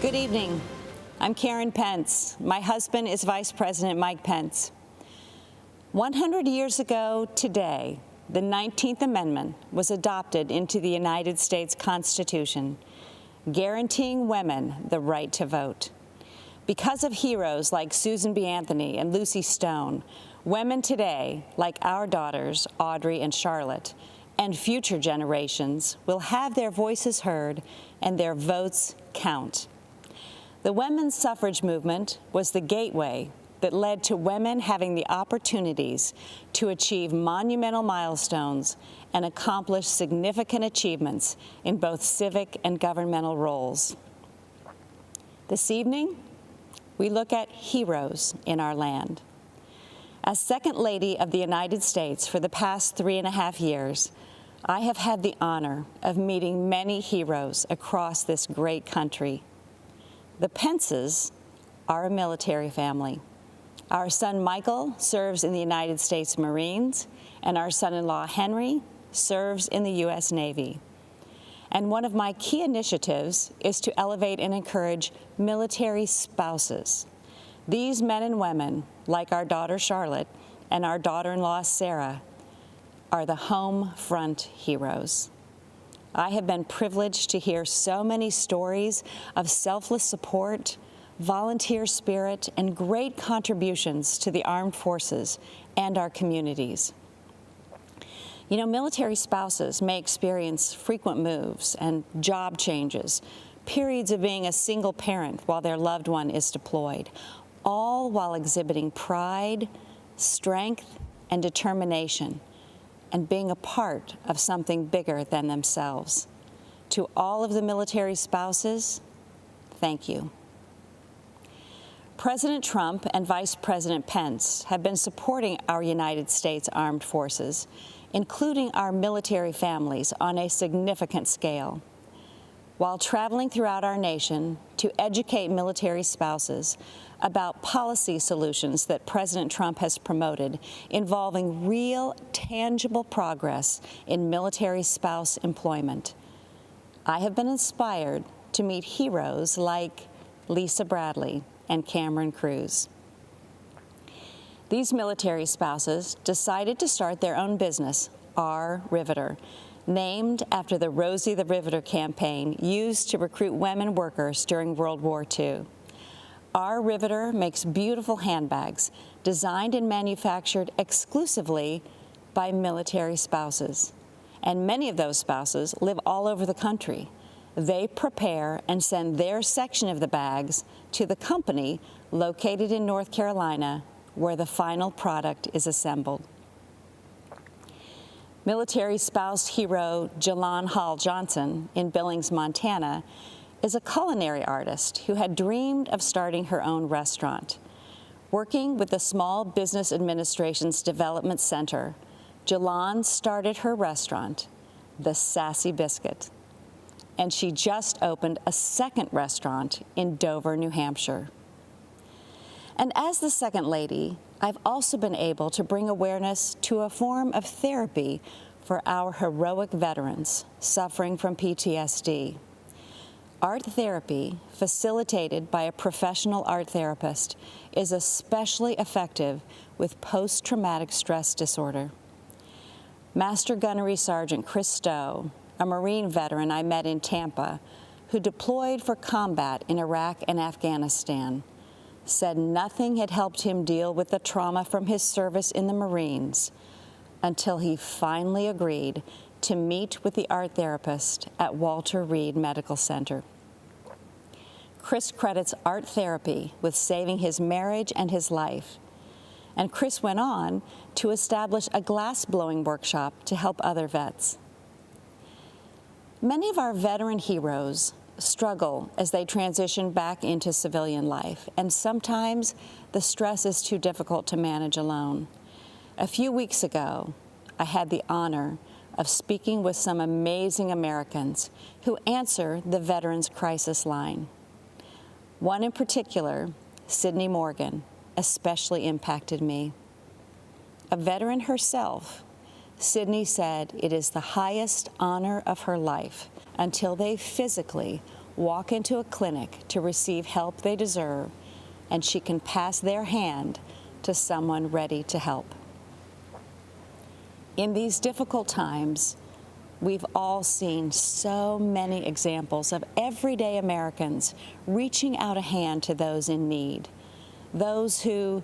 Good evening. I'm Karen Pence. My husband is Vice President Mike Pence. 100 years ago today, the 19th Amendment was adopted into the United States Constitution, guaranteeing women the right to vote. Because of heroes like Susan B. Anthony and Lucy Stone, women today, like our daughters, Audrey and Charlotte, and future generations, will have their voices heard and their votes count. The women's suffrage movement was the gateway that led to women having the opportunities to achieve monumental milestones and accomplish significant achievements in both civic and governmental roles. This evening, we look at heroes in our land. As Second Lady of the United States for the past 3.5 years, I have had the honor of meeting many heroes across this great country. The Pences are a military family. Our son Michael serves in the United States Marines, and our son-in-law Henry serves in the U.S. Navy. And one of my key initiatives is to elevate and encourage military spouses. These men and women, like our daughter Charlotte and our daughter-in-law Sarah, are the home front heroes. I have been privileged to hear so many stories of selfless support, volunteer spirit, and great contributions to the armed forces and our communities. You know, military spouses may experience frequent moves and job changes, periods of being a single parent while their loved one is deployed, all while exhibiting pride, strength, and determination, and being a part of something bigger than themselves. To all of the military spouses, thank you. President Trump and Vice President Pence have been supporting our United States Armed Forces, including our military families, on a significant scale. While traveling throughout our nation to educate military spouses about policy solutions that President Trump has promoted involving real, tangible progress in military spouse employment, I have been inspired to meet heroes like Lisa Bradley and Cameron Cruz. These military spouses decided to start their own business, Our Riveter, named after the Rosie the Riveter campaign used to recruit women workers during World War II. Our Riveter makes beautiful handbags designed and manufactured exclusively by military spouses. And many of those spouses live all over the country. They prepare and send their section of the bags to the company located in North Carolina, where the final product is assembled. Military spouse hero Jalon Hall Johnson in Billings, Montana, is a culinary artist who had dreamed of starting her own restaurant. Working with the Small Business Administration's Development Center, Jalon started her restaurant, The Sassy Biscuit, and she just opened a second restaurant in Dover, New Hampshire. And as the Second Lady, I've also been able to bring awareness to a form of therapy for our heroic veterans suffering from PTSD. Art therapy, facilitated by a professional art therapist, is especially effective with post-traumatic stress disorder. Master Gunnery Sergeant Chris Stowe, a Marine veteran I met in Tampa, who deployed for combat in Iraq and Afghanistan, said nothing had helped him deal with the trauma from his service in the Marines until he finally agreed to meet with the art therapist at Walter Reed Medical Center. Chris credits art therapy with saving his marriage and his life. And Chris went on to establish a glass-blowing workshop to help other vets. Many of our veteran heroes struggle as they transition back into civilian life, and sometimes the stress is too difficult to manage alone. A few weeks ago, I had the honor of speaking with some amazing Americans who answer the Veterans Crisis Line. One in particular, Sydney Morgan, especially impacted me. A veteran herself, Sydney said it is the highest honor of her life until they physically walk into a clinic to receive help they deserve, and she can pass their hand to someone ready to help. In these difficult times, we've all seen so many examples of everyday Americans reaching out a hand to those in need, those who,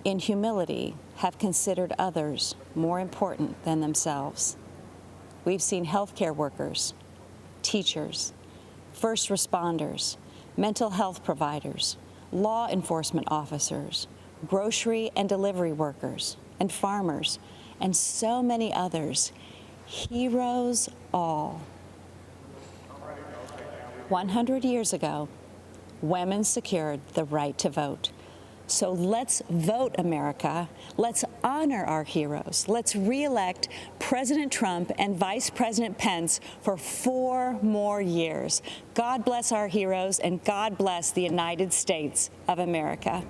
in humility, have considered others more important than themselves. We've seen healthcare workers, teachers, first responders, mental health providers, law enforcement officers, grocery and delivery workers, and farmers, and so many others, heroes all. 100 years ago, women secured the right to vote. So let's vote, America. Let's honor our heroes. Let's re-elect President Trump and Vice President Pence for 4 more years. God bless our heroes, and God bless the United States of America.